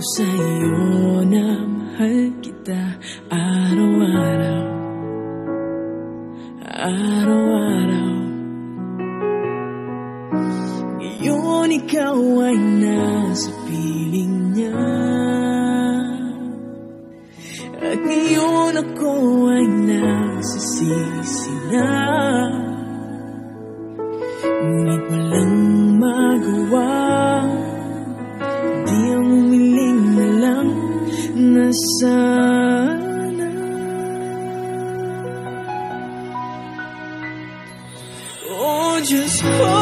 sa'yo na mahal kita araw-araw, araw-araw. Ngayon ikaw ay nasa piling niya, at ngayon ako ay nagsisisi na. Ngunit walang magawa, di ang umiling na lang na sana. Oh Diyos ko,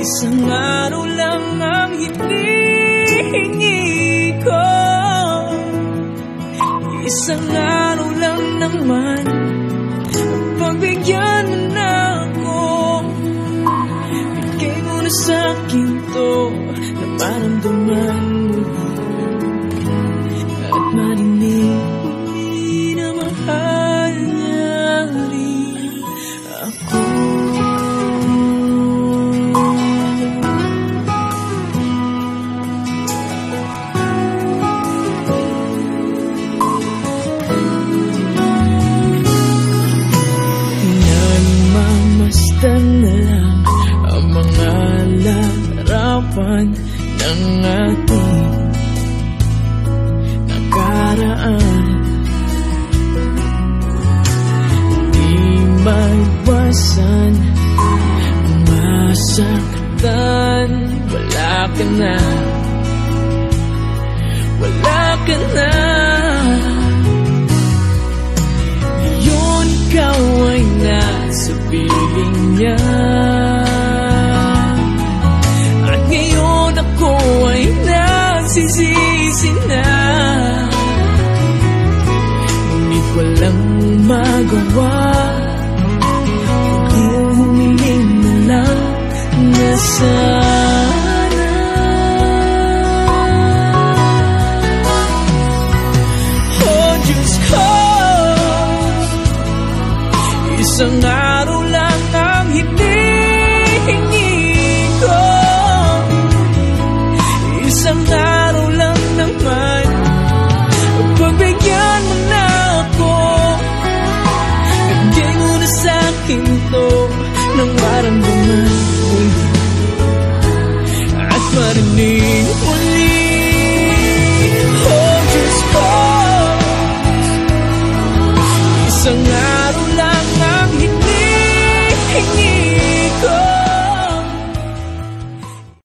isang araw lang ang hinihingi ko, isang araw lang naman, pagbigyan mo na ako. Bigay mo na sa'kin to na maramdaman mo at marinig muli na mahal niya rin ako. Nagmamasdan na lang ang mga larawan ng ating nakaraan. Di maiwasan masaktan. Wala ka na, wala ka na. Ngayon ikaw ay nasa piling niya, at ngayon ako ay nagsisisi na. Ngunit walang magawa, kundi ang humiling na lang na sana. Oh Diyos ko, isang araw lang ang hinihingi ko, isang araw lang naman, pagbigyan mo na ako. Bigay mo na sa'kin to ng maramdaman mo at marinig mo